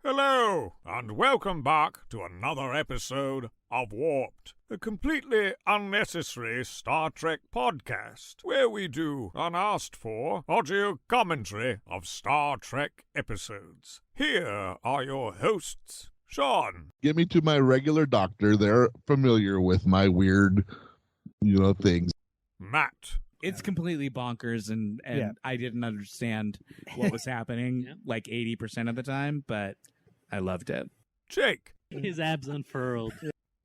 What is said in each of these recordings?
Hello, and welcome back to another episode of Warped, a completely unnecessary Star Trek podcast, where we do unasked-for audio commentary of Star Trek episodes. Here are your hosts, Shawn. Get me to my regular doctor. They're familiar with my weird, things. Matt. It's completely bonkers, and I didn't understand what was happening like 80% of the time, but I loved it. Jake. His abs unfurled.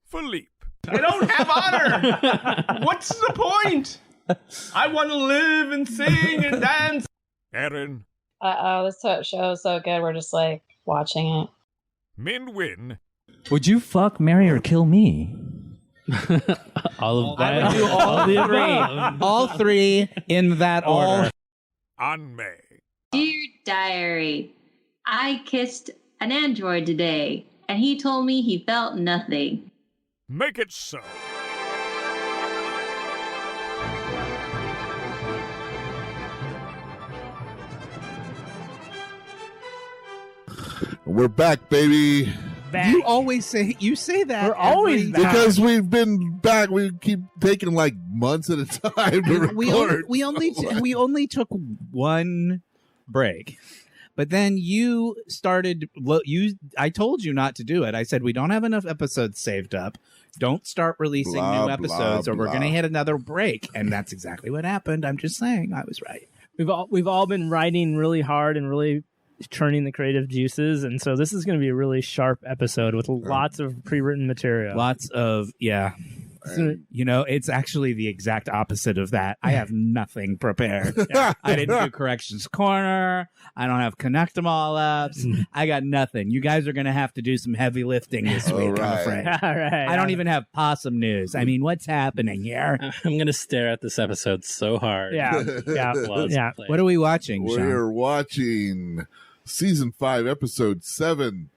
Philippe. I don't have honor! What's the point? I want to live and sing and dance. Erin. This show is so good, we're just like watching it. Min Win. Would you fuck, marry, or kill me? All of that. I would do all three. All three in that order. And May. Dear Diary, I kissed an android today, and he told me he felt nothing. Make it so. We're back, baby. Back. You say that. We're always back. Because we've been back. We keep taking like months at a time to record. We only took one break. But then you started. I told you not to do it. I said we don't have enough episodes saved up. Don't start releasing new episodes, or we're going to hit another break. And that's exactly what happened. I'm just saying I was right. We've all been writing really hard and really churning the creative juices, and so this is going to be a really sharp episode with lots of pre-written material. Lots of it's actually the exact opposite of that. I have nothing prepared. I didn't do corrections corner. I don't have connect them all ups. I got nothing. You guys are going to have to do some heavy lifting this week, I'm afraid. All right. I don't even have possum news. I mean, what's happening here? I'm going to stare at this episode so hard. Yeah. What are we watching, Shawn? We're watching Season 5, Episode 7,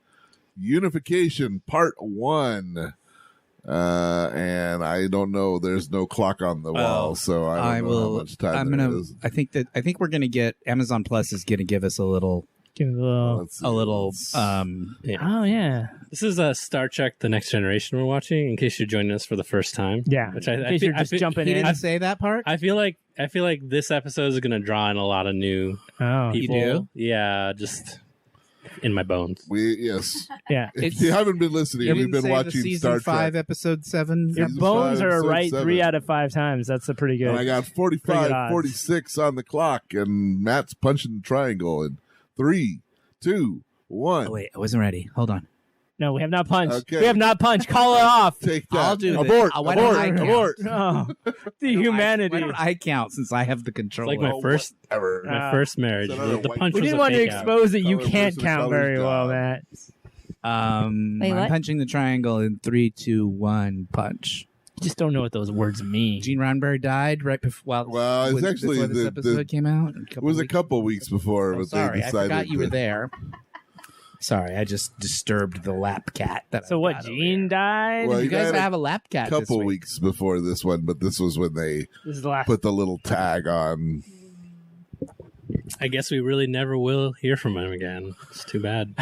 Unification Part 1. And I don't know. There's no clock on the wall, so I don't know how much time there is. I think we're gonna get Amazon Plus is gonna give us a little. Oh yeah. This is Star Trek: The Next Generation we're watching. In case you're joining us for the first time. Yeah. Which in case you're just jumping He in. didn't say that part. I feel like this episode is going to draw in a lot of new people. You do? Yeah, just in my bones. Yes. Yeah. If you haven't been listening, we've been watching Season Star 5, Trek. Episode 7. Your Season bones 5, are Episode right 7. 3 out of 5 times. That's a pretty good. And I got pretty good 45, odds. 46 on the clock, and Matt's punching the triangle in 3, 2, 1. Oh wait, I wasn't ready. Hold on. No, we have not punched. Okay. We have not punched. Call it off. Take that. I'll do abort. this. Why don't I count? Abort. Oh, the humanity. Why don't I count since I have the control? It's like my first marriage. It's another The white- punch We was didn't a want to fake out. expose that you Color can't versus count colors very well, job. Matt. Wait, I'm what? punching the triangle in 3, 2, 1, punch. You just don't know what those words mean. Gene Roddenberry died right before. Well, it's actually before this episode came out. It was a couple weeks before, but Sorry, they decided. I forgot you were there. Sorry, I just disturbed the lap cat. So what? Gene died. Well, You guys had a have a lap cat. this couple week. weeks before this one, but this was when they This is the last. put the little tag on. I guess we really never will hear from him again. It's too bad.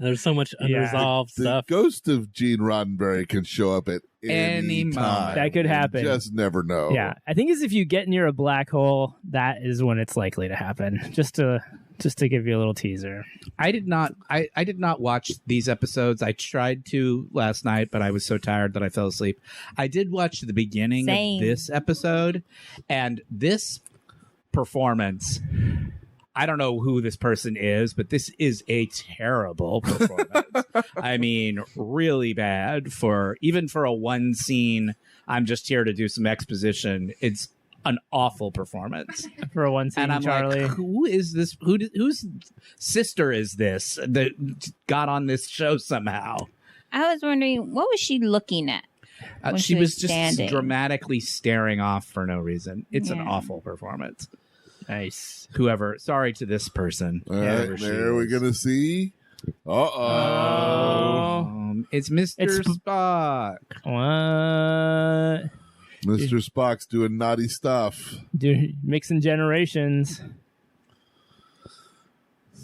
There's so much unresolved The stuff. ghost of Gene Roddenberry can show up at any Any time. moment. That could happen. You just never know. Yeah, I think is if you get near a black hole, that is when it's likely to happen. Just to give you a little teaser. I did not watch these episodes. I tried to last night, but I was so tired that I fell asleep. I did watch the beginning Same. of this episode, and this performance, I don't know who this person is, but this is a terrible performance. I mean, really bad even for a one scene. I'm just here to do some exposition. It's an awful performance. For a one scene, And I'm Charlie. like, who is this? Whose sister is this that got on this show somehow? I was wondering, what was she looking at? when She was just standing? dramatically staring off for no reason. It's an Yeah. awful performance. Nice. Whoever, sorry to this person. All right, whoever she there we're is. gonna see. Uh-oh. It's Mr. It's- Spock. What? Mr. Spock's doing naughty stuff. Dude, mixing generations.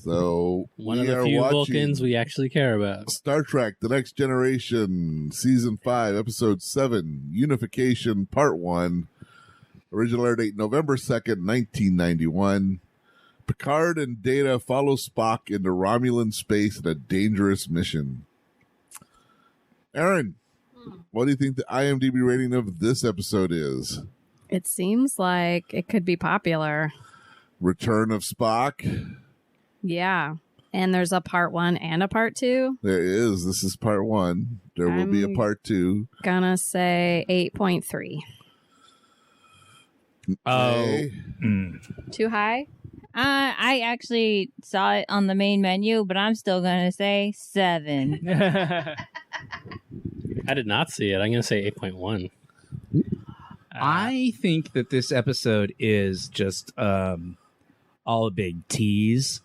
So One of we the are few watching Vulcans we actually care about. Star Trek: The Next Generation, Season 5, Episode 7, Unification Part 1. Original air date November 2nd, 1991. Picard and Data follow Spock into Romulan space in a dangerous mission. Aaron, what do you think the IMDb rating of this episode is? It seems like it could be popular. Return of Spock? Yeah. And there's a part 1 and a part 2. There is. This is part 1. There will be a part 2. Gonna say 8.3. Oh. Too high? I actually saw it on the main menu, but I'm still going to say 7. I did not see it. I'm going to say 8.1. I think that this episode is just all a big tease.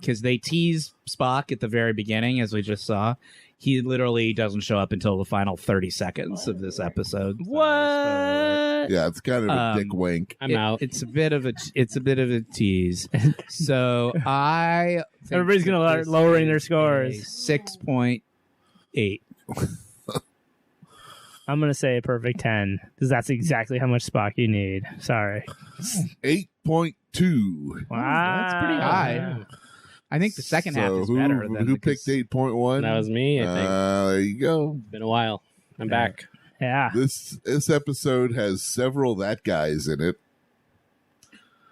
Because they tease Spock at the very beginning, as we just saw. He literally doesn't show up until the final 30 seconds of this episode. What? Yeah, it's kind of a dick wink. I'm out. It's a bit of a tease. So I think Everybody's going to start lowering their scores. 6.8. I'm going to say a perfect 10 because that's exactly how much Spock you need. Sorry. 8.2. Wow. That's pretty high. I think the second half is better. Who picked 8.1? That was me, I think. There you go. Been a while. I'm back. Yeah. This episode has several that guys in it.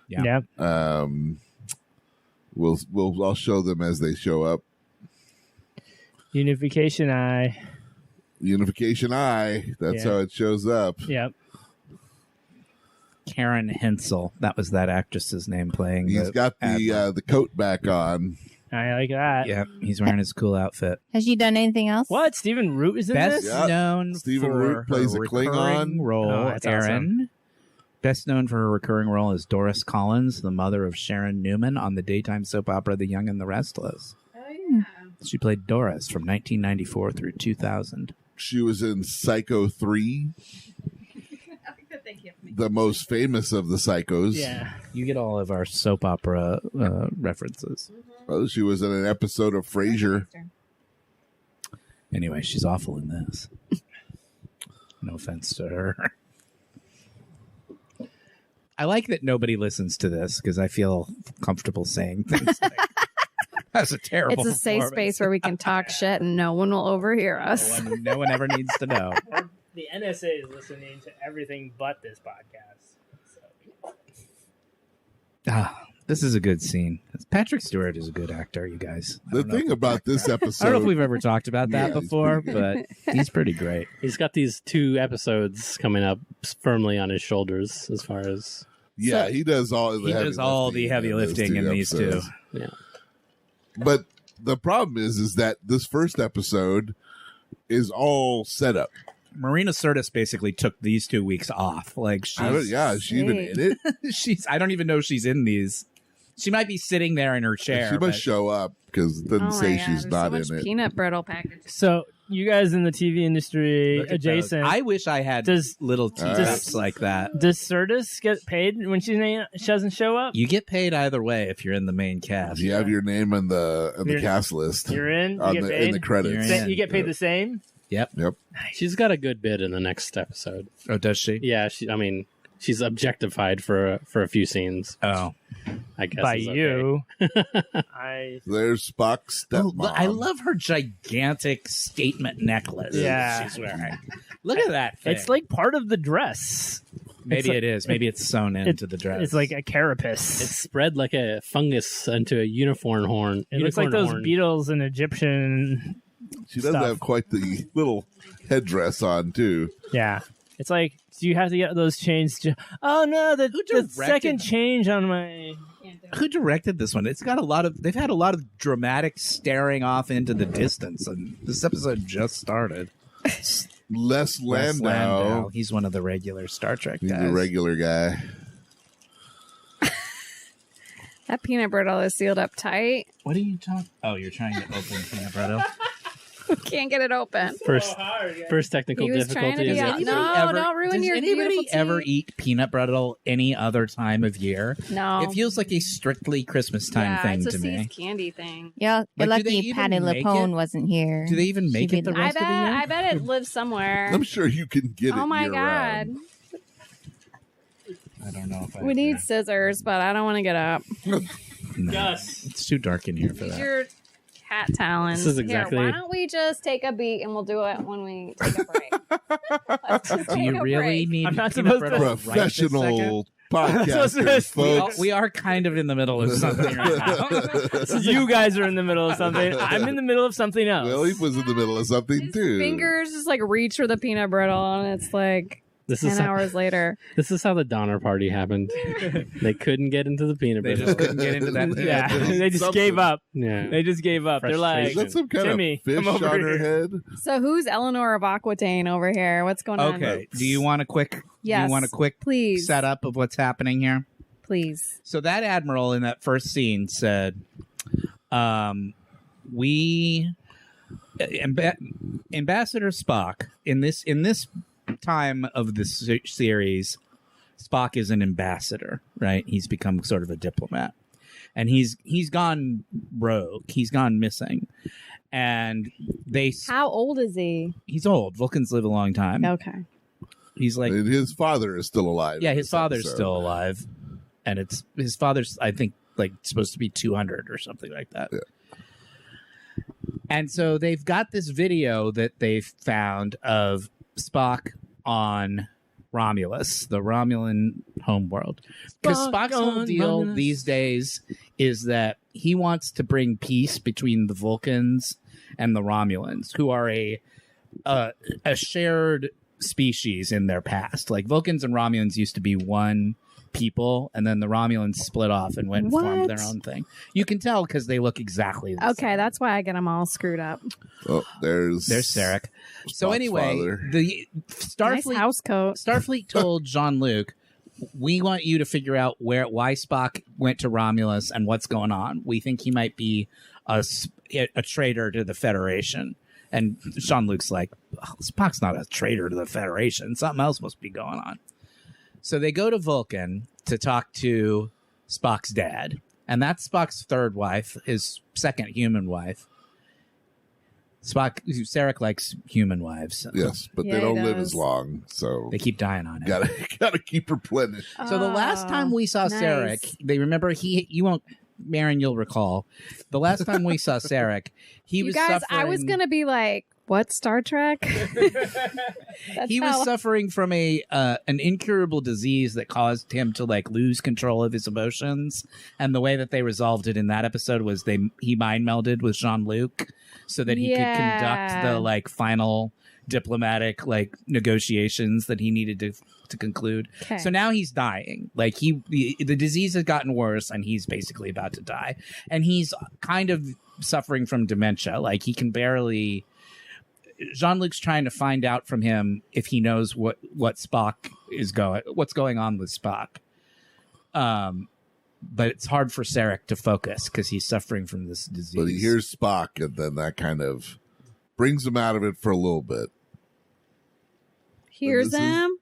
Yeah. Yep. I'll show them as they show up. Unification I. Unification I. That's how it shows up. Yep. Karen Hensel. That was that actress's name playing. He's got the coat back on. I like that. Yeah, he's wearing his cool outfit. Has she done anything else? What? Stephen Root is in Best this? Yep. known Stephen for Root plays her a Klingon recurring role. Oh, that's Aaron. awesome. Best known for her recurring role as Doris Collins, the mother of Sharon Newman on the daytime soap opera The Young and the Restless. Oh, yeah. She played Doris from 1994 through 2000. She was in Psycho 3, the most famous of the Psychos. Yeah. You get all of our soap opera references. Oh, she was in an episode of Frasier. Anyway, she's awful in this. No offense to her. I like that nobody listens to this because I feel comfortable saying things like, that's a terrible It's a safe space where we can talk shit and no one will overhear us. No one ever needs to know. The NSA is listening to everything but this podcast. This is a good scene. Patrick Stewart is a good actor, you guys. The thing about this episode... I don't know if we've ever talked about that before, but he's pretty great. He's got these 2 episodes coming up firmly on his shoulders as far as... Yeah, he does all the heavy lifting in these 2. Yeah. But the problem is that this first episode is all set up. Marina Sirtis basically took these 2 weeks off. Like, is she even in it? I don't even know she's in these. She might be sitting there in her chair. She must show up because it doesn't say she's not in it. Peanut brittle package. So you guys in the TV industry adjacent. I wish I had little tips like that. Does Sirtis get paid when she doesn't show up? You get paid either way if you're in the main cast. You have your name in the cast list. You're in. You get paid in the credits. You get paid the same. Yep. She's got a good bit in the next episode. Oh, does she? Yeah. She's objectified for a few scenes. Oh, I guess by is okay. you. There's Spock's stepmom. I love her gigantic statement necklace. Yeah. She's wearing. Look at that thing. It's like part of the dress. Maybe it is. Maybe it's sewn into the dress. It's like a carapace. It's spread like a fungus into a unicorn horn. It looks like those Beatles in Egyptian. She does have quite the little headdress on too. Yeah. It's like, do you have to get those chains? Oh no, the second change on my. Who directed this one? It's got they've had a lot of dramatic staring off into the distance, and this episode just started. Les Landau. He's one of the regular Star Trek guys. He's a regular guy. That peanut brittle is sealed up tight. What are you talking? Oh, you're trying to open peanut brittle. Can't get it open. First technical He was trying to difficulty. be Is out. No, don't ruin does your anybody beautiful ever tea. eat peanut brittle any other time of year? No. It feels like a strictly Christmas time Yeah, thing it's a to me. See's candy thing. Yeah, you're Like, do they lucky even Patty make LaPone it? wasn't here. Do they even make She'd it the be- rest of the year? I bet it lives somewhere. I'm sure you can get it. Oh my year-round. god. I don't know if I We need scissors, but I don't want to get up. No, it's too dark in here for Use that. your cat talons. This is exactly- Here, why don't we just take a beat and we'll do it when we take a break? Let's just Do take you a really break. need I'm not peanut supposed to- brittle right this second? Professional I'm podcasters, supposed to- folks. We are kind of in the middle of something right now. You guys are in the middle of something. I'm in the middle of something else. Well, he was in the middle of something too. Fingers just like reach for the peanut brittle, and it's like This 10 is how, hours later. this is how the Donner Party happened. They couldn't get into the peanut They butter. just couldn't get into that. Yeah, they just Something. gave up. Yeah. They just gave up. They're like, Is that some kind Timmy, of fish come over on here. her head? So who's Eleanor of Aquitaine over here? What's going on? Okay. Do you want a quick? Yes. You want a quick Please. setup of what's happening here? Please. So that admiral in that first scene said, Ambassador Spock in this time of the series, Spock is an ambassador, right? He's become sort of a diplomat, and he's gone rogue. He's gone missing, and How old is he? he's old. Vulcans live a long time. Okay. He's like, And his father is still alive. yeah, in his this father's episode. still alive, and it's his father's, I think, like supposed to be 200 or something like that. Yeah. And so they've got this video that they've found of Spock on Romulus, the Romulan homeworld. Because Spock Spock's whole on deal Romulus. these days is that he wants to bring peace between the Vulcans and the Romulans, who are a shared species in their past. Like Vulcans and Romulans used to be one people, and then the Romulans split off and went and formed their own thing. You can tell because they look exactly the same. Okay, that's why I get them all screwed up. Oh, there's Sarek. So Spock's anyway, father. the Nice Starfleet house coat. Starfleet told Jean-Luc, we want you to figure out why Spock went to Romulus and what's going on. We think he might be a traitor to the Federation. And Jean-Luc's like, oh, Spock's not a traitor to the Federation. Something else must be going on. So they go to Vulcan to talk to Spock's dad. And that's Spock's third wife, his second human wife. Sarek likes human wives. Yes, but Yeah, they he don't live does. as long, so They keep dying on it. gotta keep replenished. So the last time we saw nice. Sarek, they remember you won't, Marin, you'll recall. The last time we saw Sarek, he You was guys, suffering. I was gonna be like, what, Star Trek? That's He was how- suffering from an incurable disease that caused him to like lose control of his emotions. And the way that they resolved it in that episode was he mind melded with Jean-Luc so that he could conduct the like final diplomatic like negotiations that he needed to conclude. Okay. So now he's dying. Like the disease has gotten worse and he's basically about to die. And he's kind of suffering from dementia. Like he can barely. Jean-Luc's trying to find out from him if he knows what's going on with Spock. But it's hard for Sarek to focus because he's suffering from this disease. But he hears Spock, and then that kind of brings him out of it for a little bit. Hears this is- him.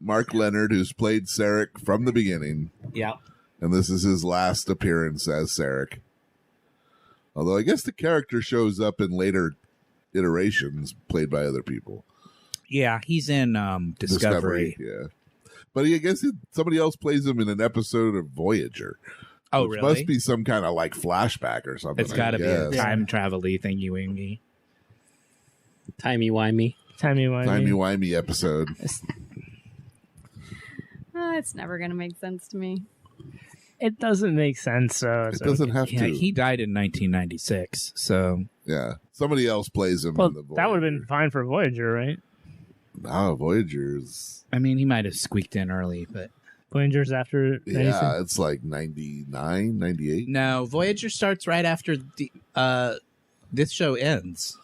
Mark Leonard, who's played Sarek from the beginning, Yeah. and this is his last appearance as Sarek. Although I guess the character shows up in later iterations played by other people. Yeah, he's in Discovery. Yeah. But I guess somebody else plays him in an episode of Voyager. Oh, which really? must be some kind of like flashback or something. It's got to be a guess. time travel-y thingy-wingy. Timey-wimey. Timey-wimey episode. It's never gonna make sense to me. It doesn't make sense. So It doesn't have Yeah, to. he died in 1996, so Yeah. Somebody else plays him Well, in the Voyager. that would have been fine for Voyager, right? No, Voyager's... I mean, he might have squeaked in early, but Voyager's after 96. Yeah, it's like 99, 98. no, Voyager starts right after this show ends.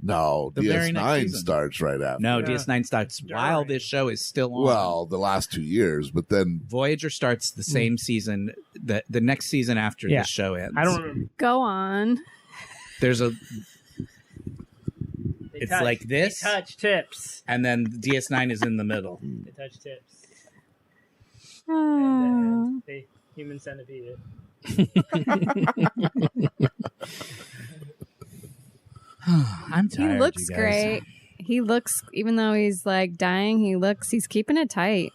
No, The very next DS9 season. starts right after. No, Yeah. DS9 starts while this show is still on. Well, the last 2 years, but then Voyager starts the same season, the next season after Yeah. the show ends. I don't. Go on. There's a It's like this. They touch tips. And then DS9 is in the middle. They touch tips. Oh. They human centipede. I'm tired. He looks you guys. great. He looks, even though he's like dying, he's keeping it tight.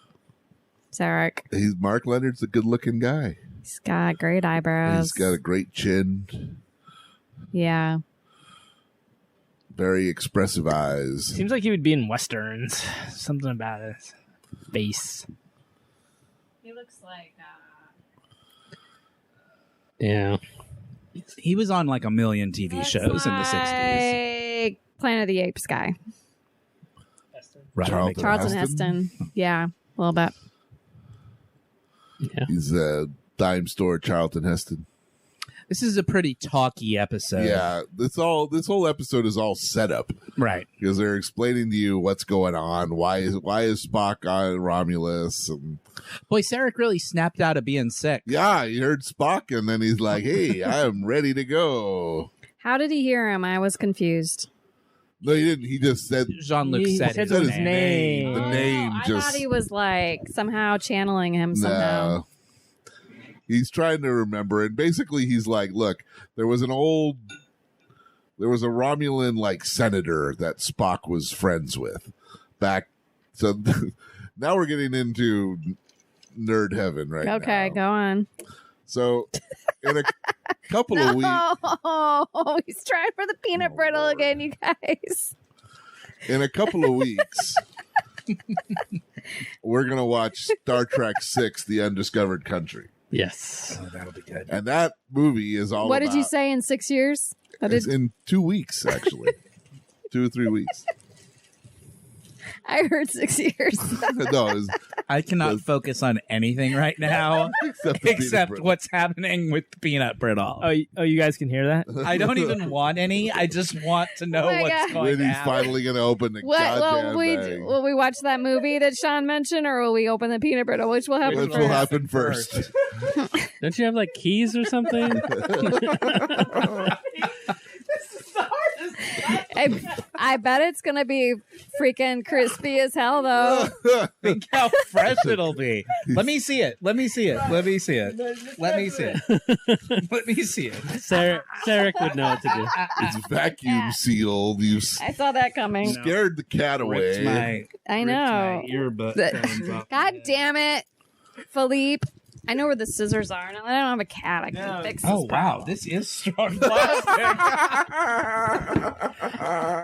Sarek. Mark Leonard's a good-looking guy. He's got great eyebrows. He's got a great chin. Yeah. Very expressive eyes. Seems like he would be in westerns. Something about his face. He looks like. Yeah. He was on like a million TV shows in the 60s. Like Planet of the Apes guy. Charlton Heston. Yeah, a little bit. Yeah. He's a dime store Charlton Heston. This is a pretty talky episode. Yeah, this whole episode is all set up, right? Because they're explaining to you what's going on. Why is Spock on Romulus? And boy, Sarek really snapped out of being sick. Yeah, he heard Spock, and then he's like, "Hey, I am ready to go." How did he hear him? I was confused. No, he didn't. He just said Jean-Luc said his name. The name I just. thought he was like somehow channeling him somehow. No. He's trying to remember, and basically he's like, look, there was a Romulan like senator that Spock was friends with back. So now we're getting into nerd heaven right now. Okay, go on. So in a couple of weeks. Oh, he's trying for the peanut brittle again, you guys. In a couple of weeks, we're going to watch Star Trek VI, The Undiscovered Country. Yes. Oh, that'll be good. And that movie is all What about... did you say in 6 years? It's in 2 weeks, actually. 2 or 3 weeks. I heard 6 years. No, I cannot focus on anything right now except what's happening with the peanut brittle. Oh, you guys can hear that? I don't even want any. I just want to know my what's God. going When to he's happen. finally going to open the Will goddamn we watch that movie that Shawn mentioned, or will we open the peanut brittle? Which will happen Which first? will happen first. Don't you have like keys or something? I bet it's gonna be freaking crispy as hell, though. Think how fresh it'll be. Let me see it. Let me see it. Let me see it. Let me see it. Let me see it. Sarek would know what to do. It's vacuum sealed. You I saw that coming. scared the cat away. I know. Earbud. God damn it, Philippe. I know where the scissors are. Now that I don't have a cat, I can fix this. Oh, wow. This is strong plastic.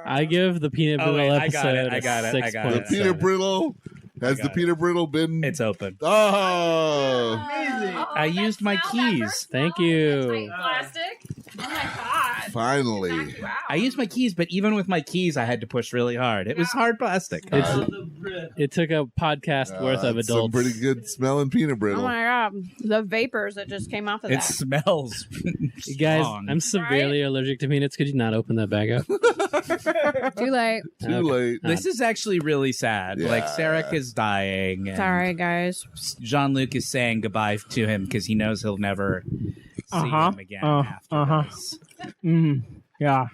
I give the peanut brittle wait, episode I got it. The peanut brittle. Has the peanut brittle been... It's open. Oh! I used my keys. Thank you. Plastic? Oh my god. Finally. I used my keys, but even with my keys, I had to push really hard. It was hard plastic. It took a podcast worth of Some adults. pretty good smelling peanut Oh brittle. my god. The vapors that just came off of It that. smells You guys, strong. I'm severely allergic to peanuts. Could you not open that bag up? Too late. Too late. This is actually really sad. Yeah. Like, Sarek is dying. And Sorry, guys. Jean-Luc is saying goodbye to him because he knows he'll never see him again after this. Yeah.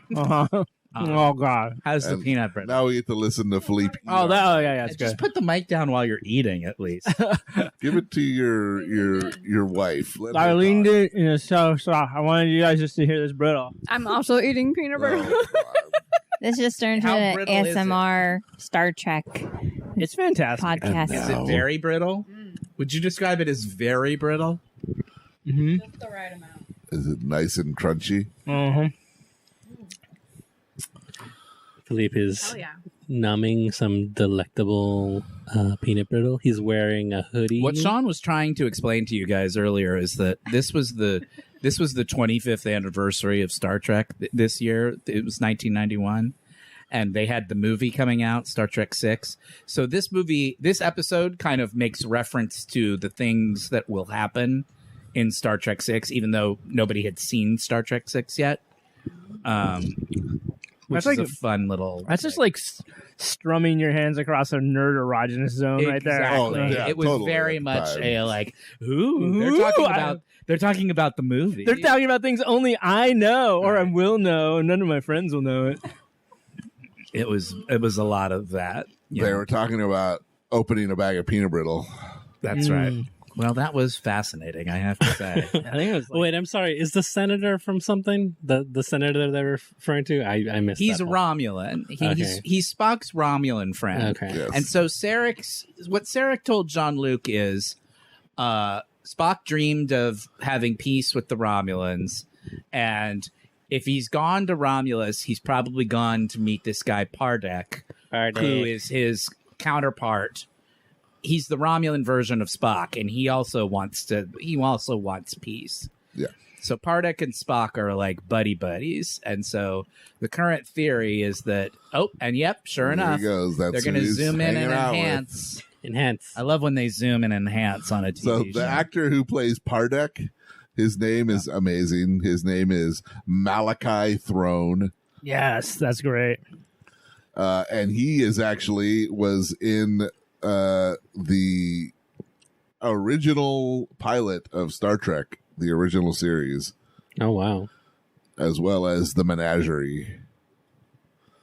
Oh god. How's the And peanut brittle? Now we get to listen to Philippe. Oh, yeah, it's Just good. put the mic down while you're eating, at least. Give it to your wife. Let I her leaned talk. it, so I wanted you guys just to hear this brittle. I'm also eating peanut brittle. Oh, God. This just turned How into an brittle is it? ASMR Star Trek It's fantastic. podcast. Is it very brittle? Would you describe it as very brittle? Mm-hmm. Just the right amount. Is it nice and crunchy? Mm-hmm. Philippe is Oh yeah. numbing some delectable peanut brittle. He's wearing a hoodie. What Shawn was trying to explain to you guys earlier is that this was the 25th anniversary of Star Trek this year. It was 1991, and they had the movie coming out, Star Trek VI. So this episode kind of makes reference to the things that will happen in Star Trek VI, even though nobody had seen Star Trek VI yet. Which That's is like a fun little. That's just like strumming your hands across a nerd erogenous zone right there. Exactly. Oh, yeah, it was totally very at much times. a like, Ooh, they're talking about the movie. They're talking about things only I know or I will know, and none of my friends will know it. It was a lot of that. They were talking about opening a bag of peanut brittle. That's right. Well, that was fascinating, I have to say. I think it was. Wait, I'm sorry. Is the senator from something? The senator they're referring to? I missed. He's that a part. Romulan. He's Spock's Romulan friend. Okay. Yes. And so what Sarek told Jean-Luc is Spock dreamed of having peace with the Romulans, and if he's gone to Romulus, he's probably gone to meet this guy Pardek, who is his counterpart. He's the Romulan version of Spock, and he also wants peace. Yeah. So Pardek and Spock are like buddies, and so the current theory is that sure enough, There he goes. That's they're going who to he's zoom in hanging and out with. enhance. I love when they zoom and enhance on a TV So show. the actor who plays Pardek, his name is amazing. His name is Malachi Throne. Yes, that's great. And he was in the original pilot of Star Trek, the original series. Oh, wow. As well as the Menagerie.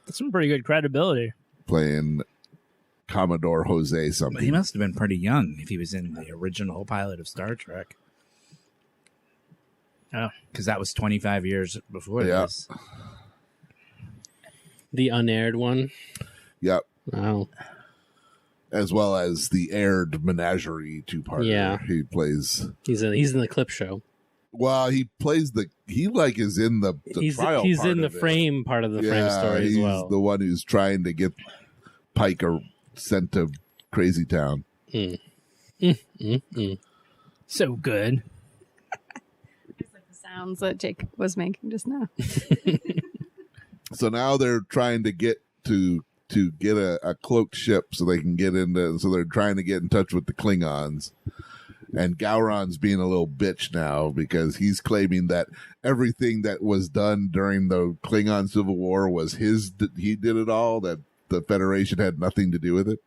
That's some pretty good credibility. Playing Commodore Jose something. But he must have been pretty young if he was in the original pilot of Star Trek. Oh. Because that was 25 years before this. The unaired one? Yep. Wow. As well as the aired Menagerie two-parter. Yeah. He plays... He's in the clip show. Well, he plays is in the trial He's part in the of it. frame part of the frame story as well. He's the one who's trying to get Pike sent to Crazy Town. So good. It's like the sounds that Jake was making just now. So now they're trying to get to get a cloaked ship so they can get into. So they're trying to get in touch with the Klingons. And Gowron's being a little bitch now because he's claiming that everything that was done during the Klingon Civil War was his. He did it all. That the Federation had nothing to do with it.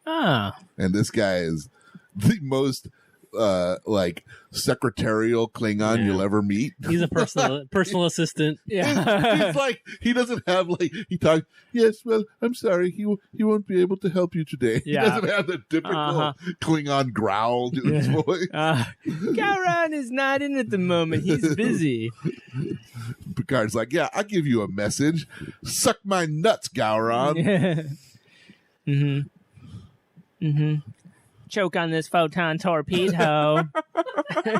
Ah. And this guy is the most secretarial Klingon you'll ever meet. He's a personal assistant. Yeah. He's like, he doesn't have he talks, yes, well, I'm sorry, he won't be able to help you today. Yeah. He doesn't have the typical Klingon growl to his voice. Gowron is not in at the moment. He's busy. Picard's like, yeah, I'll give you a message. Suck my nuts, Gowron. Choke on this photon torpedo. I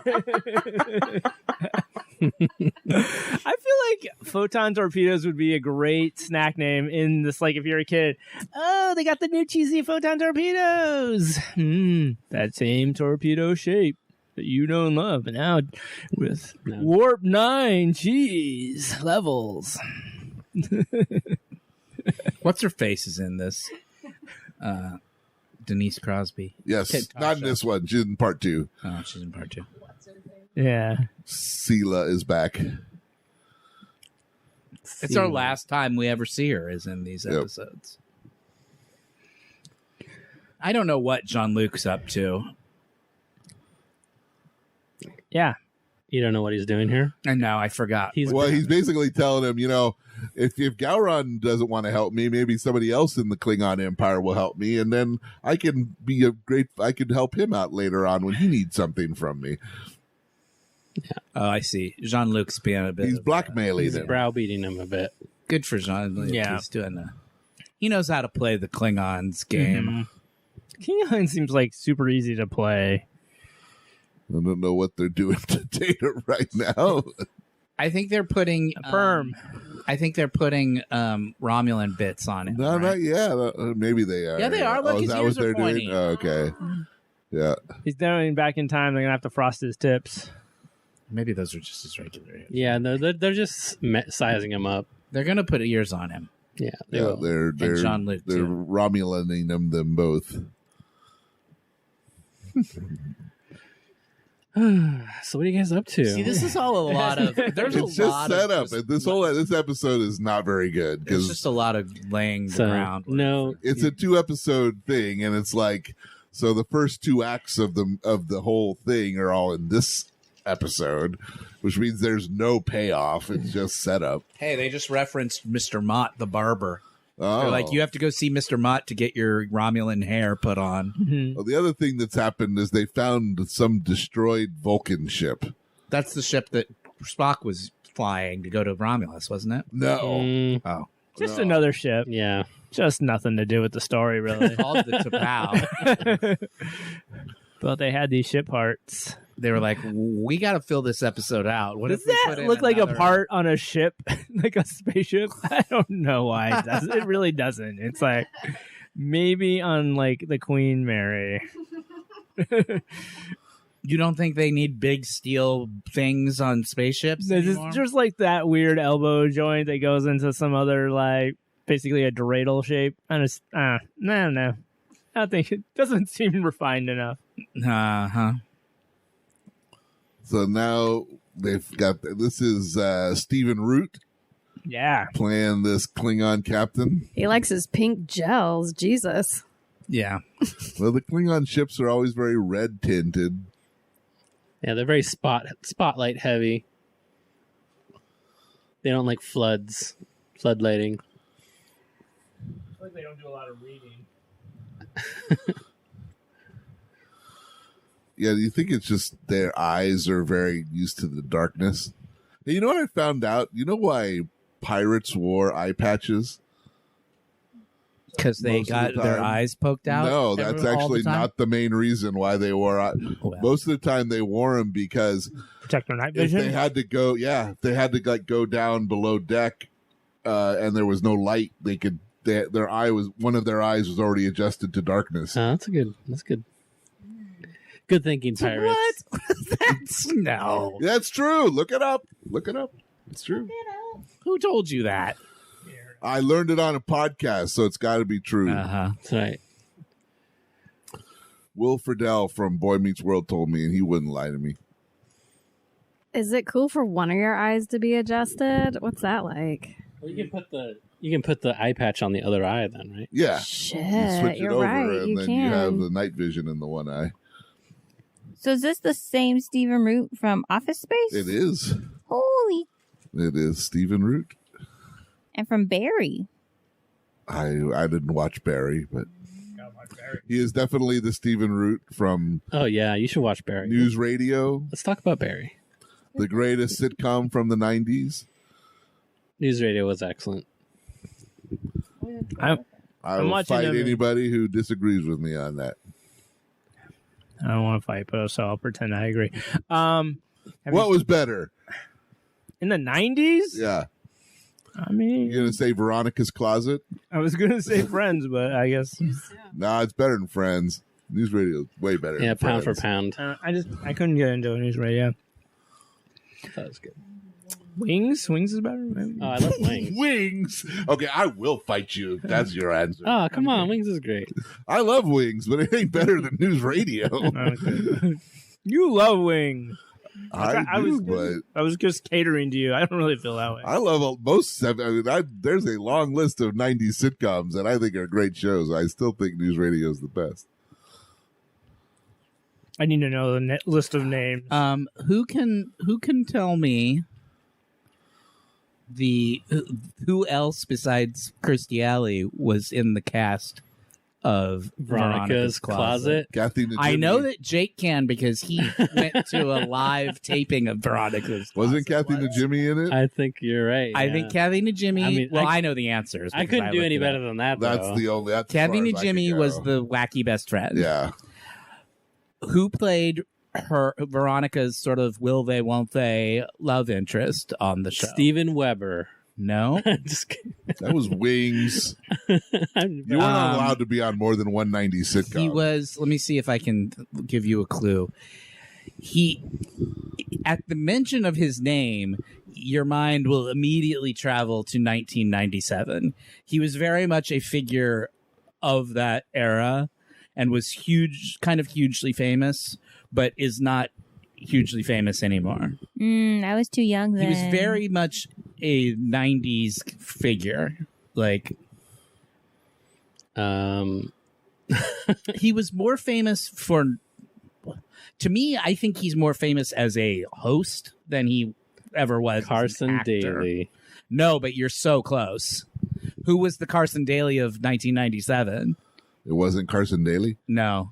feel like photon torpedoes would be a great snack name in this, like if you're a kid. Oh, they got the new cheesy photon torpedoes. That same torpedo shape that you know and love, but now with warp 9 cheese levels. What's her face is in this? Denise Crosby. Yes, not in this one. She's in part 2. Oh, she's in part 2. Yeah. Sela is back. It's our last time we ever see her is in these episodes. I don't know what Jean-Luc's up to. Yeah. You don't know what he's doing here? I know, I forgot. He's basically telling him, if Gowron doesn't want to help me, maybe somebody else in the Klingon Empire will help me, and then I can I could help him out later on when he needs something from me. Yeah. Oh, I see. Jean-Luc's being a bit. He's blackmailing him. He's browbeating him a bit. Good for Jean-Luc. Yeah. He's doing he knows how to play the Klingons game. Klingon seems like super easy to play. I don't know what they're doing to Data right now. I think they're putting perm. I think they're putting Romulan bits on it. No, not yet. Maybe they are. Yeah, they are. Look, is his that ears what they're are pointy. doing? Oh, okay. Yeah. He's going back in time. They're gonna have to frost his tips. Maybe those are just his regular ears. Yeah, they're just sizing him up. They're gonna put ears on him. Yeah, they're Jean-Luc they're too. Romulaning them both. So what are you guys up to? See, this is all a lot of. There's It's a just lot setup. of. This episode is not very good It's because just a lot of laying the ground. No, it's a 2-episode thing, and it's like so the first 2 acts of the whole thing are all in this episode, which means there's no payoff. It's just setup. Hey, they just referenced Mr. Mott the barber. Oh. They're like, you have to go see Mr. Mutt to get your Romulan hair put on. Well, the other thing that's happened is they found some destroyed Vulcan ship. That's the ship that Spock was flying to go to Romulus, wasn't it? No. Oh. Just another ship. Yeah. Just nothing to do with the story, really. Called the T'Pau. But they had these ship parts. They were like, we got to fill this episode out. What Does if we that put in look like a another- part on a ship, like a spaceship? I don't know why it doesn't. It really doesn't. It's like maybe on like the Queen Mary. You don't think they need big steel things on spaceships There's anymore? just like that weird elbow joint that goes into some other like basically a dreidel shape. I just no. I think it doesn't seem refined enough. Uh-huh. So now they've got, this is Stephen Root Yeah. playing this Klingon captain. He likes his pink gels. Jesus. Yeah. Well, the Klingon ships are always very red tinted. Yeah, they're very spotlight heavy. They don't like floodlighting. I feel like they don't do a lot of reading. Yeah, you think it's just their eyes are very used to the darkness. Hey, you know what I found out? You know why pirates wore eye patches? Because they Most of got the their time. eyes poked out? No, that's all the actually time? not the main reason why they wore eye. Well. Most of the time they wore them because Protect their night if vision. they had to go, if they had to like go down below deck, and there was no light, they could. One of their eyes was already adjusted to darkness. That's good. Good thinking, pirates. What? No. That's true. Look it up. It's true. Who told you that? I learned it on a podcast, so it's got to be true. Uh-huh. That's right. Will Friedle from Boy Meets World told me, and he wouldn't lie to me. Is it cool for one of your eyes to be adjusted? What's that like? Well, you can put the eye patch on the other eye then, right? Yeah. Shit, You switch it you're over, right. and You then can. you have the night vision in the one eye. So is this the same Stephen Root from Office Space? It is. Holy. It is Stephen Root. And from Barry. I didn't watch Barry, but he is definitely the Stephen Root from Oh yeah, you should watch Barry. News Radio, Let's talk about Barry. the greatest sitcom from the 90s. News Radio was excellent. I I'm will watching fight them. anybody who disagrees with me on that. I don't want to fight, but so I'll pretend I agree. What was better? In the 90s? Yeah. I mean, You gonna say Veronica's Closet? I was going to say Friends, but I guess Nah, it's better than Friends. News Radio is way better. Yeah, than pound for Friends. pound. I couldn't get into a news radio. That was good. Wings is better. Oh, I love Wings. Wings. Okay, I will fight you. If that's your answer. Oh, come on, Wings is great. I love Wings, but it ain't better than News Radio. Okay. You love Wings. I was just catering to you. I don't really feel that way. I love most. I mean, there's a long list of '90s sitcoms that I think are great shows. I still think News Radio is the best. I need to know the list of names. Who can tell me who else besides Kirstie Alley was in the cast of Veronica's Closet? Kathy Najimy. I know that Jake can because he went to a live taping of Veronica's Closet. Wasn't Kathy Najimy in it? I think you're right. I think Kathy Najimy. I mean, I know the answers. I because couldn't do looked any it better up. than that. That's though. the only. That's Kathy as far as I Najimy could was go. the wacky best friend. Yeah. Who played her Veronica's sort of will they won't they love interest on the show? Steven Weber. No, Just kidding. That was Wings. You weren't allowed to be on more than one '90s sitcom. He was. Let me see if I can give you a clue. He, at the mention of his name, your mind will immediately travel to 1997. He was very much a figure of that era and was hugely famous, but is not hugely famous anymore. I was too young then. He was very much a 90s figure. Like, he was more famous for, to me, I think he's more famous as a host than he ever was as an Carson actor. Daly. No, but you're so close. Who was the Carson Daly of 1997? It wasn't Carson Daly? No.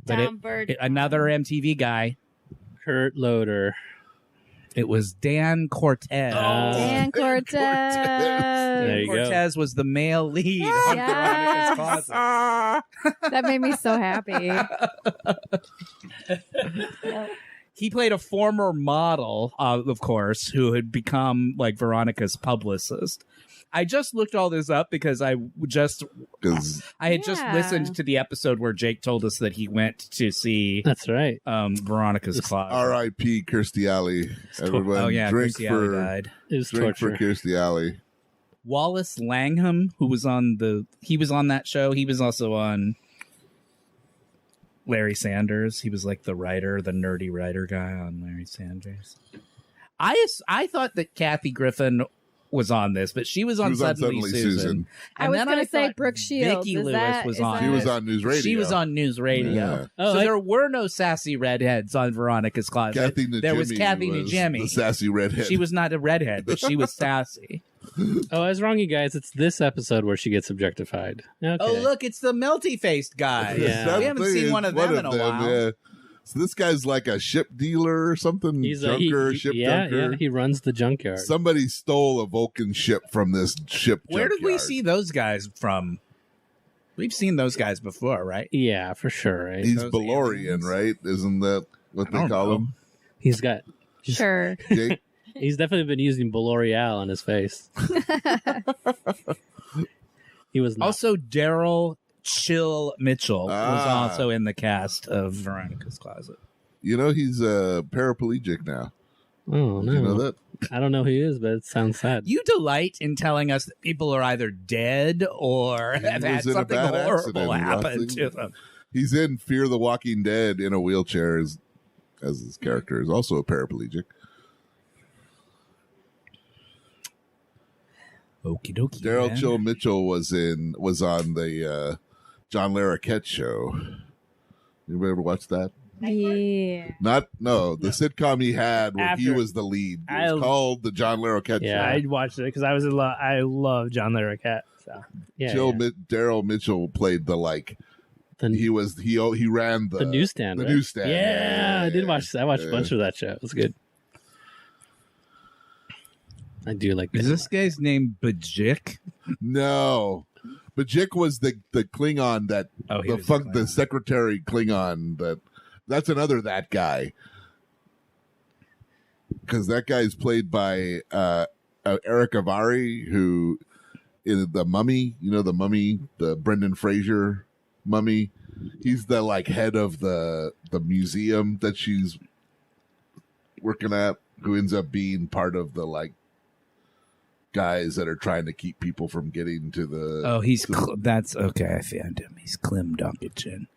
But Tom Bird. another MTV guy. Kurt Loder. It was Dan Cortez. Dan Cortez. There you go. Cortez was the male lead on Yes. Veronica's Closet. That made me so happy. He played a former model, of course, who had become like Veronica's publicist. I just looked all this up because I had just listened to the episode where Jake told us that he went to see. That's right. Veronica's Closet. R.I.P. Kirstie Alley. Everyone, Oh yeah, drink Kirstie for Alley died. It was drink torture. for Kirstie Alley. Wallace Langham, who was on he was on that show. He was also on Larry Sanders. He was like the nerdy writer guy on Larry Sanders. I thought that Kathy Griffin was on this, but she was on Suddenly Susan. I was going to say Brooke Shields. Vicki Lewis was on. She was on News Radio. She was on News Radio. Yeah. So there were no sassy redheads on Veronica's Closet. Kathy Najimy there was Kathy Najimy, the sassy redhead. She was not a redhead, but she was sassy. Oh, I was wrong, you guys. It's this episode where she gets objectified. Okay. Oh, look, it's the melty-faced guy. Yeah. We haven't seen one of them in a while. Yeah. So this guy's like a ship dealer or something. He's junker, ship junker. Yeah, he runs the junkyard. Somebody stole a Vulcan ship from this ship. Where did we junkyard. see those guys from? We've seen those guys before, right? Yeah, for sure. Right? He's Those Balorian, aliens. right? Isn't that what they I don't call know. him? He's got. Sure. Jake? He's definitely been using L'Oreal on his face. He was not. Also, Daryl Chill Mitchell was Ah. also in the cast of Veronica's Closet. You know he's paraplegic now. Oh no! Did you know that? I don't know who he is, but it sounds sad. You delight in telling us that people are either dead or He have had was in a something bad horrible accident. happen to them. He's in Fear the Walking Dead in a wheelchair as his character is also a paraplegic. Okie dokie. Daryl man. Chill Mitchell was on the John Larroquette show. Anybody ever watch that? Yeah. The sitcom he had where he After- was the lead. It was called the John Larroquette Yeah. I watched it because I love John Larroquette. So Yeah, show. yeah. Daryl Mitchell played he ran the newsstand. The right? newsstand. Yeah, I did watch. I watched a Yeah. bunch of that show. It was good. I do like. Is this guy's name Bajik? No, Bajik was the Klingon that He was the secretary Klingon that's another that guy, because that guy's played by Eric Avari, who in the Mummy, the Mummy, the Brendan Fraser Mummy. He's the head of the museum that she's working at, who ends up being part of the guys that are trying to keep people from getting to the. Oh, that's okay. I found him. He's Clem Donkichin.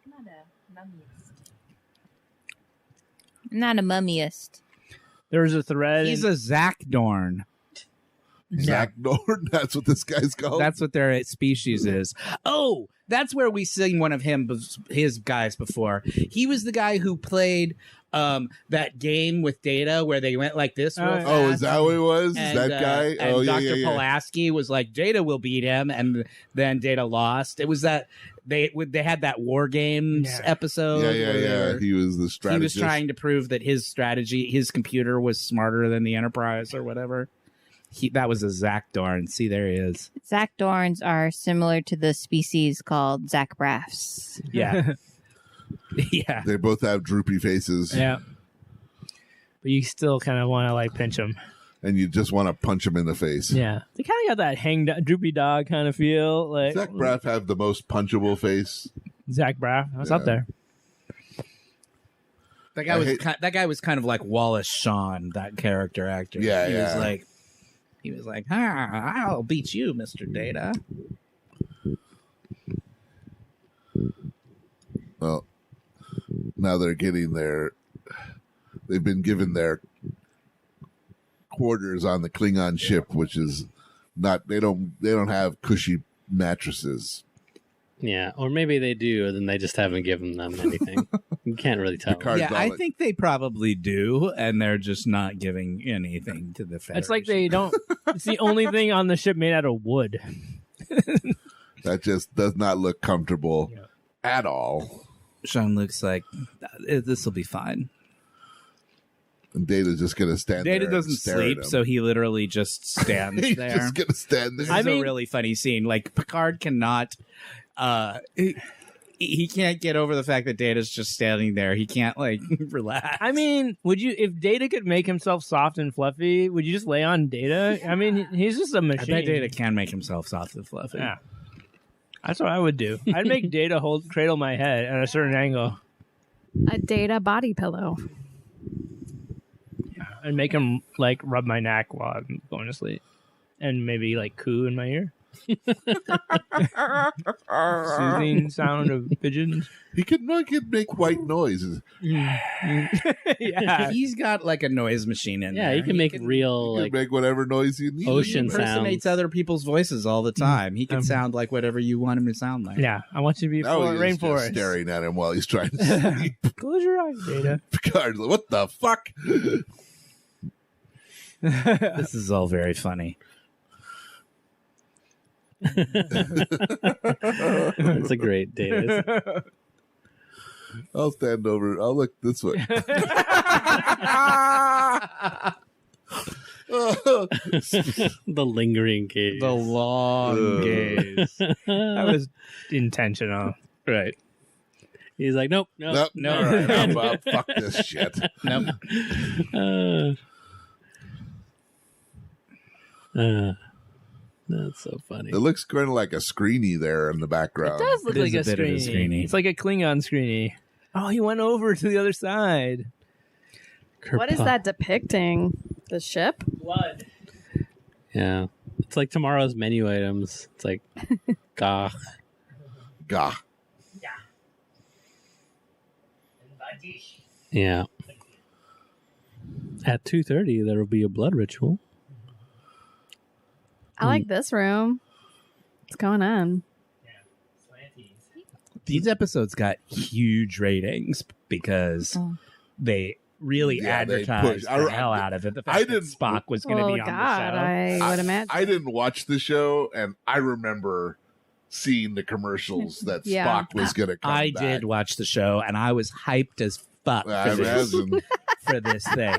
Not a mummyist. there was a thread. He's a Zach Dorn. Zach Norton. That's what this guy's called. That's what their species is. Oh, that's where we seen one of his guys before. He was the guy who played that game with Data where they went like this. Real fast. Oh, is that what it was? And, Is that guy? And Oh, yeah, Dr. yeah. Pulaski was like, Data will beat him, and then Data lost. It was that they had that War Games episode. where He was the strategist. He was trying to prove that his computer was smarter than the Enterprise or whatever. That was a Zach Dorn. See, there he is. Zach Dorns are similar to the species called Zach Braffs. Yeah. Yeah. They both have droopy faces. Yeah. But you still kind of want to pinch them. And you just want to punch him in the face. Yeah. They kind of got that droopy dog kind of feel. Zach Braff have the most punchable face. Zach Braff. That's up there. That guy was kind of like Wallace Shawn, that character actor. Yeah, He was like, I'll beat you, Mr. Data. Well, now they've been given their quarters on the Klingon ship, which is not, they don't have cushy mattresses. Yeah, or maybe they do, and then they just haven't given them anything. You can't really tell. Picard's Yeah, all I like- think they probably do, and they're just not giving anything to the Federation. It's like they don't. It's the only thing on the ship made out of wood. that just does not look comfortable at all. Shawn looks like this will be fine. And Data's just going to stand there. Data doesn't and stare at sleep, him. so he literally just stands He's there. just going to stand there. This is a really funny scene. Like Picard cannot, he can't get over the fact that Data's just standing there. He can't like relax. I mean, would you, if Data could make himself soft and fluffy, would you just lay on Data? I mean, he's just a I machine. bet Data can make himself soft and fluffy. Yeah, that's what I would do. I'd make Data cradle my head at a certain angle. A Data body pillow. And make him like rub my neck while I'm going to sleep, and maybe like coo in my ear. Soothing sound of pigeons. He could make white noises. Yeah, He's got like a noise machine in there. Yeah, he can make real He like can make whatever noise you need. ocean He impersonates sounds. other people's voices all the time. He can sound like whatever you want him to sound like. yeah. I want you to be Now he's just rainforest. staring at him while he's trying to sleep. Close your eyes, Data. Picard's like, what the fuck? This is all very funny. It's a great Data. I'll stand over. I'll look this way. The lingering gaze. The long gaze. That was intentional. Right. He's like, nope. Nope. All right, I'll fuck this shit. Nope. That's so funny. It looks kind of like a screeny there in the background. It does look It like is a a bit of a screeny. screeny. It's like a Klingon screeny. Oh, he went over to the other side. What is that depicting? The ship? Blood. Yeah. It's like tomorrow's menu items. It's like, gah. Gah. Yeah. At 2:30, there will be a blood ritual. I like this room. What's going on? These episodes got huge ratings because they really Yeah, they advertised pushed- the hell out of it. The fact I that didn't- Spock was going to Well, be on God, the show. I would imagine. I didn't watch the show, and I remember seeing the commercials that Yeah. Spock was going to come I back. did watch the show, and I was hyped as fuck I for this, imagine. for this thing.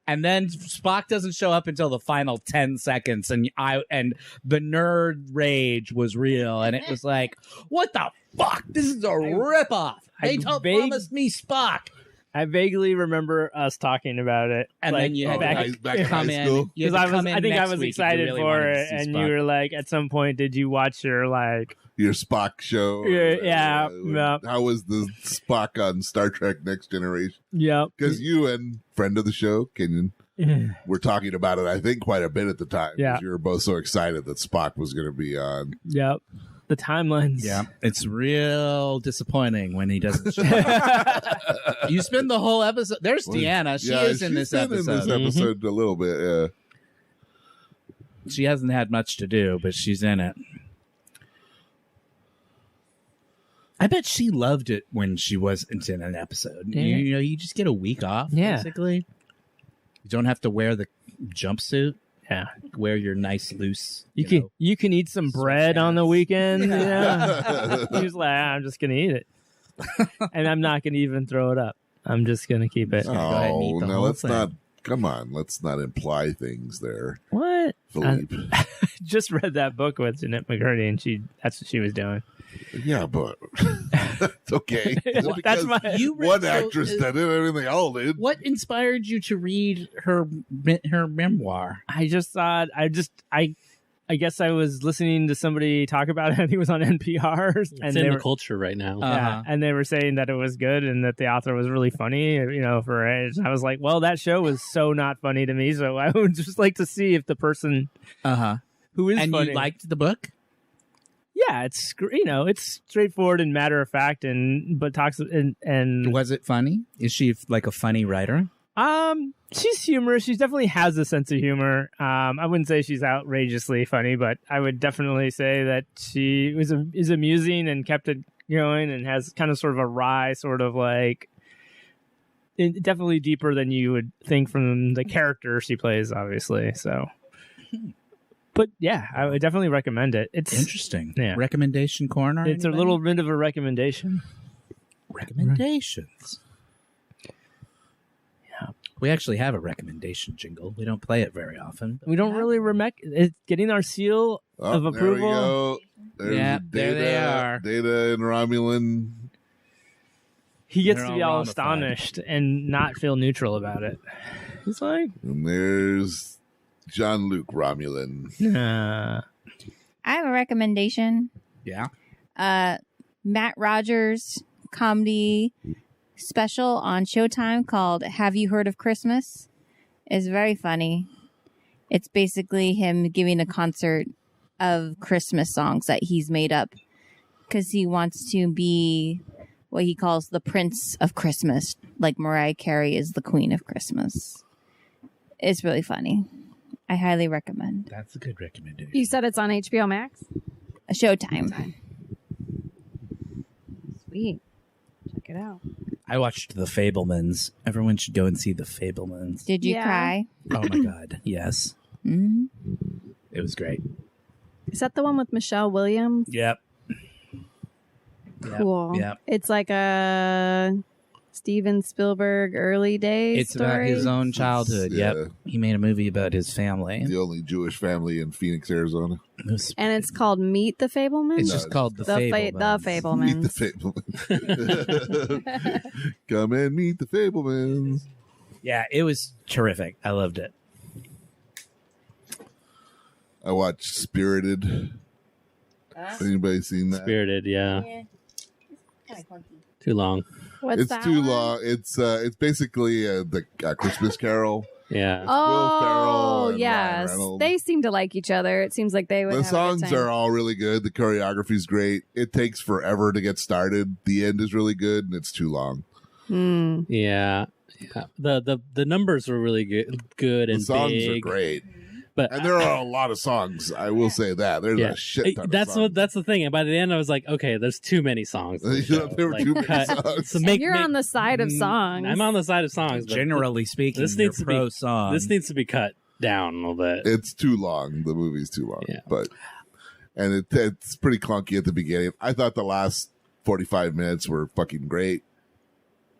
And then Spock doesn't show up until the final 10 seconds, and the nerd rage was real, and it was like, what the fuck? This is a ripoff. They promised me Spock. I vaguely remember us talking about it, And then you had back in come high in. school? You had because to come in I think I next was week if you excited really for wanted to it, see and Spock. you were like, at some point, did you watch your like? Your Spock show. Yeah, How was the Spock on Star Trek Next Generation? Yep. Because you and friend of the show, Kenyon, were talking about it, I think, quite a bit at the time. 'Cause Yeah. You were both so excited that Spock was going to be on. Yep. The timelines. Yeah, it's real disappointing when he doesn't show up. You spend the whole episode. There's Deanna. She is in she's this been episode. in this episode a little bit, yeah. She hasn't had much to do, but she's in it. I bet she loved it when she wasn't in an episode. Yeah. You know, you just get a week off, Yeah. basically. You don't have to wear the jumpsuit. Yeah. Wear your nice loose. You can eat some bread on the weekend. Yeah. Yeah. He's like, I'm just gonna eat it, and I'm not gonna even throw it up. I'm just gonna keep it. Oh, no, let's not. Come on, let's not imply things there. What? Philippe. Just read that book with Jeanette McCurdy, and that's what she was doing. Yeah, but it's okay. Well, that's my. One actress did it, everything all did. What inspired you to read her memoir? I just thought. I guess I was listening to somebody talk about it. I think it was on NPR. It's and in they the were, culture right now. yeah, and they were saying that it was good and that the author was really funny, you know, for her age. And I was like, well, that show was so not funny to me. So I would just like to see if the person who is And funny. you liked the book? Yeah, it's, you know, it's straightforward and matter of fact, but talks and Was it funny? Is she like a funny writer? She's humorous. She definitely has a sense of humor. I wouldn't say she's outrageously funny, but I would definitely say that she is amusing and kept it, going and has kind of sort of a wry sort of like definitely deeper than you would think from the character she plays, obviously. So, but yeah, I would definitely recommend it. It's interesting. Yeah. Recommendation corner. It's anybody? a little bit of a recommendation. Recommendations. Yeah, we actually have a recommendation jingle. We don't play it very often. We don't really it's getting our seal of approval. There we go. Yeah, Data, there they are. Data and Romulan. He gets They're to be all all ramified. astonished and not feel neutral about it. He's like, And there's Jean-Luc Romulan. nah. I have a recommendation. Yeah. Matt Rogers comedy special on Showtime called Have You Heard of Christmas? Is very funny. It's basically him giving a concert of Christmas songs that he's made up because he wants to be what he calls the Prince of Christmas, like Mariah Carey is the Queen of Christmas. It's really funny. I highly recommend. That's a good recommendation. You said it's on HBO Max? A Showtime. Sweet. Check it out. I watched The Fabelmans. Everyone should go and see The Fabelmans. Did you Yeah. cry? Oh my God. Yes. Mm-hmm. It was great. Is that the one with Michelle Williams? Yep. Cool. Yep. It's like a Steven Spielberg early days It's story. about his own childhood. Yeah. Yep. He made a movie about his family. The only Jewish family in Phoenix, Arizona. It was- And it's called Meet the Fablemans? it's just called The the Fabelmans. Meet the Fablemans. Fablemans. Come and meet the Fablemans. Yeah, it was terrific. I loved it. I watched Spirited. Anybody seen that? Spirited, yeah. Too long. What's It's that too one? long. It's basically the Christmas Carol. Yeah. Will Ferrell Oh, and yes. Ryan Reynolds. They seem to like each other. It seems like they would The have songs a good time. are all really good. The choreography's great. It takes forever to get started. The end is really good, and it's too long. Mm. Yeah. Yeah. The numbers were really good The and songs big. are great, But and there are a lot of songs. I will say that there's yeah. a shit ton That's of songs. that's the thing. And by the end, I was like, okay, there's too many songs. in the show. There were too many songs. So You're on the side of songs. I'm on the side of songs. But Generally speaking, this you're needs to pro be song. This needs to be cut down a little bit. It's too long. The movie's too long. Yeah. And it's pretty clunky at the beginning. I thought the last 45 minutes were fucking great.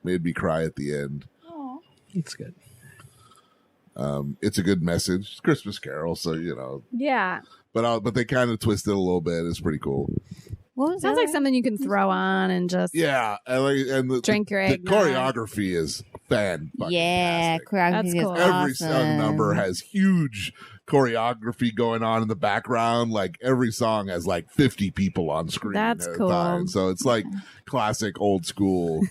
Made me cry at the end. It's good. It's a good message. It's Christmas Carol, so you know. Yeah. But they kind of twist it a little bit. It's pretty cool. What was Sounds like something you can throw on and just Yeah, and the drink your the eggnog. choreography is fan. Yeah, choreography That's is cool. Every awesome. song number has huge choreography going on in the background. Like every song has like 50 people on screen. That's at a cool. time. So it's like classic old school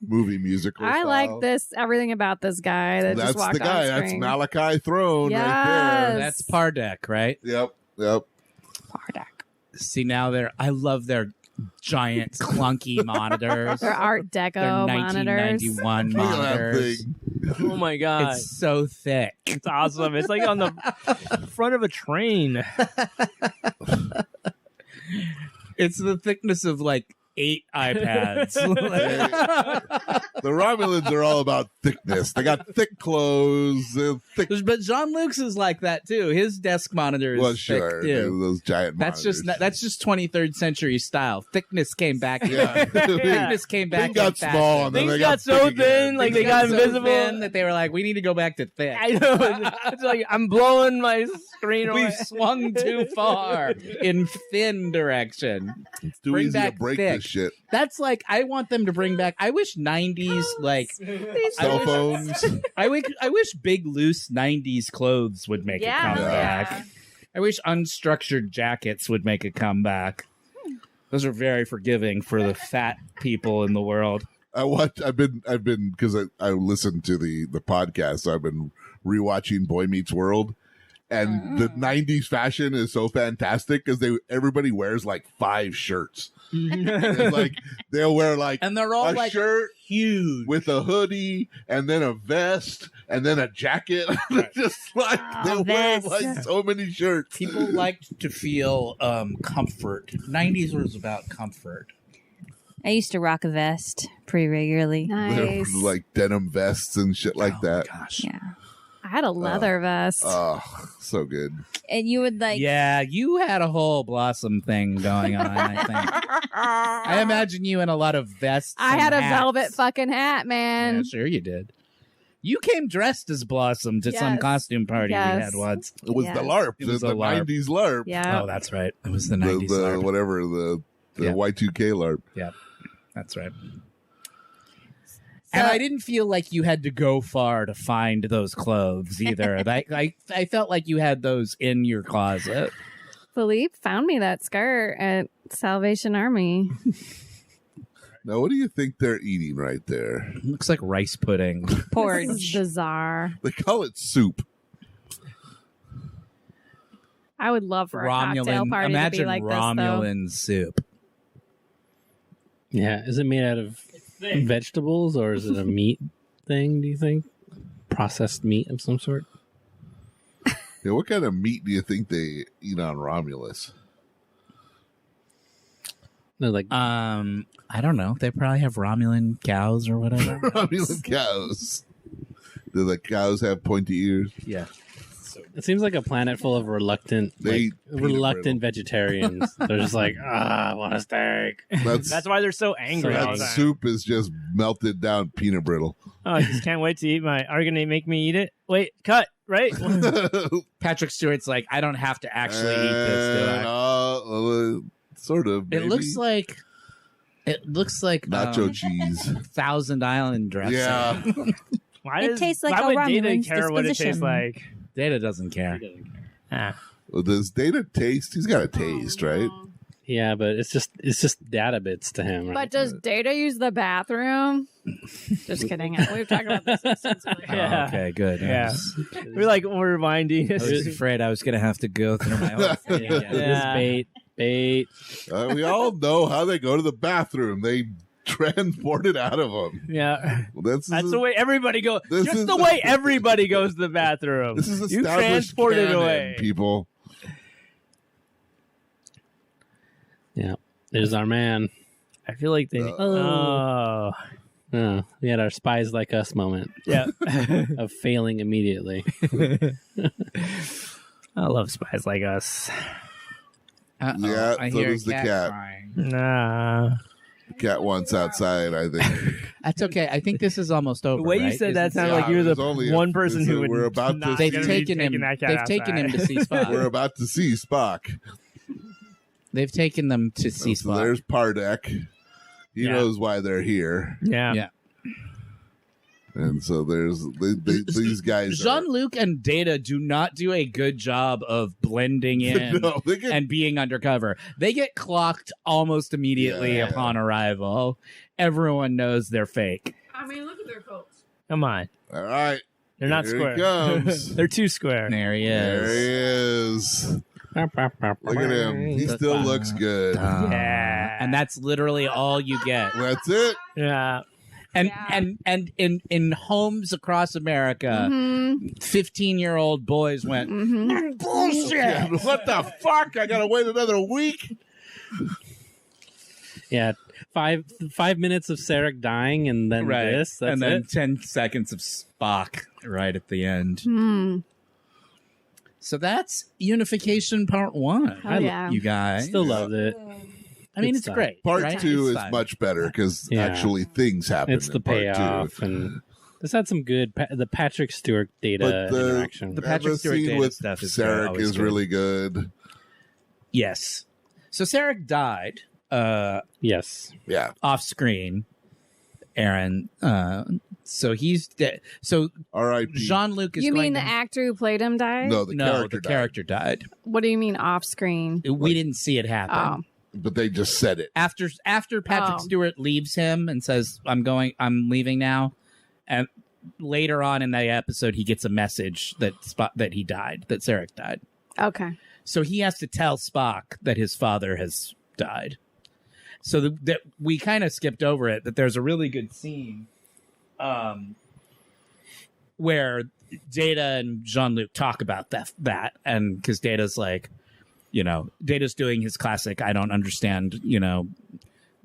movie musical. I style. like this, everything about this guy that That's just walked the guy. on That's screen. Malachi Throne right Yes. there. That's Pardek, right? Yep. See, now I love their giant clunky monitors. They're Art Deco Their monitors. 1991 Look at that monitors. thing. Oh my God. It's so thick. It's awesome. It's like on the front of a train. It's the thickness of like 8 iPads. The Romulans are all about thickness. They got thick clothes, thick. But Jean-Luc's is like that too. His desk monitor is Well, thick sure, too. those giant. That's monitors. just 23rd century style. Thickness came back. Yeah. Thickness came back. Thing got in fashion. small, and then Things they got so thick again. thin, like they Things got so invisible. thin that they were like, we need to go back to thick. I know. It's like I'm blowing my screen away. We've swung too far in thin direction. It's too Bring easy to back break thick. this shit. That's like I want them to bring back. I wish 90s like Cell phones. I wish big loose 90s clothes would make a comeback. Yeah. I wish unstructured jackets would make a comeback. Those are very forgiving for the fat people in the world. I've been because I listened to the podcast, so I've been rewatching Boy Meets World. And the 90s fashion is so fantastic because everybody wears like 5 shirts. It's like they'll wear like And they're all a like shirt huge. with a hoodie and then a vest and then a jacket. Just like they wear vest. like so many shirts. People liked to feel comfort. 90s was about comfort. I used to rock a vest pretty regularly. Nice. Like denim vests and shit like that. Gosh. Yeah. I had a leather vest. Oh, so good. And you would like... Yeah, you had a whole Blossom thing going on, I think. I imagine you in a lot of vests. I and had a hats. velvet fucking hat, man. Yeah, sure you did. You came dressed as Blossom to some Yes. costume party we Yes. had once. It was Yes. the LARP, It was the a LARP. 90s LARP. Yeah. Oh, that's right. It was the The, 90s. LARP. whatever, the Yeah. Y2K LARP. Yeah, that's right. And I didn't feel like you had to go far to find those clothes either. I felt like you had those in your closet. Philippe found me that skirt at Salvation Army. Now, what do you think they're eating right there? It looks like rice pudding. This is Porridge. bizarre. They call it soup. I would love for a cocktail party to Imagine be like Romulan soup. Yeah. Is it made out of vegetables or is it a meat thing, do you think? Processed meat of some sort? Yeah, what kind of meat do you think they eat on Romulus? No, like I don't know. They probably have Romulan cows or whatever. Romulan cows. Do the cows have pointy ears? Yeah. it seems like a planet full of reluctant vegetarians. They're just like, I want a steak. That's why they're so angry all That the time. soup is just melted down peanut brittle. Oh, I just can't wait to eat my. Are you gonna make me eat it? Wait, cut. Right. Patrick Stewart's like, I don't have to actually eat this, do I? Sort of. It maybe. looks like nacho cheese. Thousand Island dressing. Yeah. Why It does, tastes like why a would Data Romulan's care what it tastes disposition. like? Data doesn't care. Ah. Well, does Data taste? He's got a taste, right? Yeah, but it's just data bits to him. Right? But does Data use the bathroom? Just kidding. We've talked about this extensively. Oh, okay, good. Yeah. We're reminding I us. was afraid I was going to have to go through my whole thing again. It is bait. We all know how they go to the bathroom. They transport it out of them. Yeah. Well, That's the way everybody goes. this Just is- the way everybody goes to the bathroom. This is you established transport it canon, away. people. Yeah, there's our man. I feel like they. Oh, we had our spies like us moment. Yeah. Of failing immediately. I love spies like us. Yeah, I so hear a does the cat cat. crying. Nah. The cat wants outside, I think. That's okay. I think this is almost over. The way you right? said that Isn't- sounded like you were there's the only one person who would. we're about to not see- gonna They've be taken him. that cat They've taken him to outside. see Spock. We're about to see Spock. They've taken them to see So Spock. there's Pardek. He Yeah. knows why they're here. Yeah. Yeah. And so there's these guys. Jean-Luc and Data do not do a good job of blending in No, they get- and being undercover. They get clocked almost immediately Yeah. upon arrival. Everyone knows they're fake. I mean, look at their coats. Come on. All right. They're not Here square. he comes. They're too square. There he There is. he is. Look at him. He still looks good. Yeah. And that's literally all you get. That's it. Yeah. And in homes across America, 15-year-old boys went, Bullshit. What the fuck? I gotta wait another week. Yeah, 5 minutes of Sarek dying, and then right. this. That's and then it. 10 seconds of Spock right at the end. Hmm. So that's Unification Part 1. Oh, yeah. You guys. Still loved it. I mean, Good it's stuff. great. Part right? 2 It's is fun. much better because Yeah. actually things happen. It's the in part payoff, 2. and this had some good. The Patrick Stewart Data But interaction. the Patrick the Stewart scene Data with stuff is Sarek always is good. really good. Yes. So Sarek died Yes. Yeah. off screen, Aaron. So he's dead. So R.I.P. Jean-Luc is You going mean the to... actor who played him died? No, the No, character died. died. What do you mean off screen? We didn't see it happen. Oh. But they just said it. After Patrick Oh. Stewart leaves him and says, I'm leaving now. And later on in the episode, he gets a message that he died, that Sarek died. Okay. So he has to tell Spock that his father has died. So that we kind of skipped over it, that there's a really good scene where Data and Jean-Luc talk about that. And because Data's like, Data's doing his classic, I don't understand,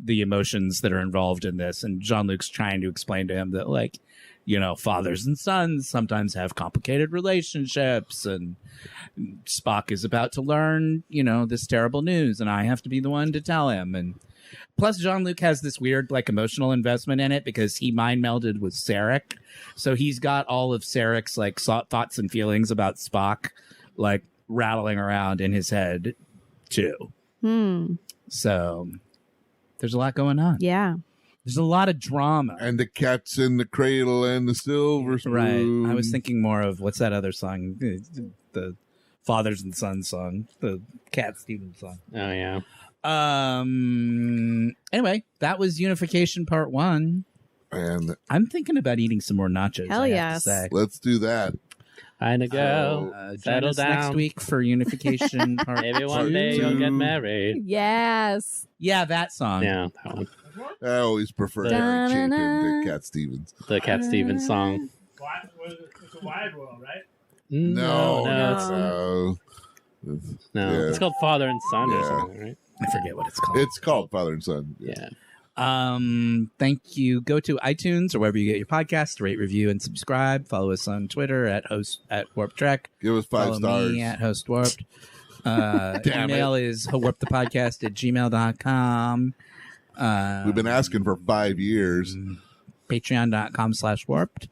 the emotions that are involved in this. And Jean-Luc's trying to explain to him that, like, you know, fathers and sons sometimes have complicated relationships, and Spock is about to learn, you know, this terrible news, and I have to be the one to tell him. And plus, Jean-Luc has this weird, like, emotional investment in it because he mind melded with Sarek. So he's got all of Sarek's, like, thoughts and feelings about Spock, like, rattling around in his head, too. So there's a lot going on. Yeah. There's a lot of drama. And the cat's in the cradle and the silver spoon. Right. I was thinking more of, what's that other song? The Fathers and Sons song. The Cat Stevens song. Oh, yeah. Anyway, that was Unification Part 1. And I'm thinking about eating some more nachos. Hell yes. Let's do that. I know. Go. Settle down. Next week for Unification Part Maybe one day you'll get married. Yes. Yeah, that song. Yeah, that one. I always prefer Harry Chapin to Cat Stevens. The Cat Stevens song. It's a wide world, right? No. No, it's called Father and Son or something, right? I forget what it's called. It's called Father and Son. Yeah. Thank you. Go to iTunes or wherever you get your podcasts to rate, review, and subscribe. Follow us on Twitter at Warp Trek. Give us 5 stars. Me at Host Warped. Email is warpthepodcast@gmail.com. We've been asking for 5 years. Patreon.com/warped.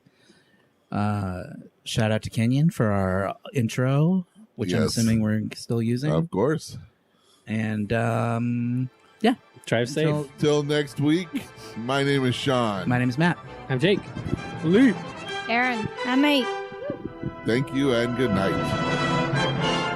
Shout out to Kenyon for our intro, which I'm assuming we're still using. Of course. And yeah, drive safe. Till next week, my name is Shawn. My name is Matt. I'm Jake. Lee. Aaron. I'm Mate. Thank you and good night.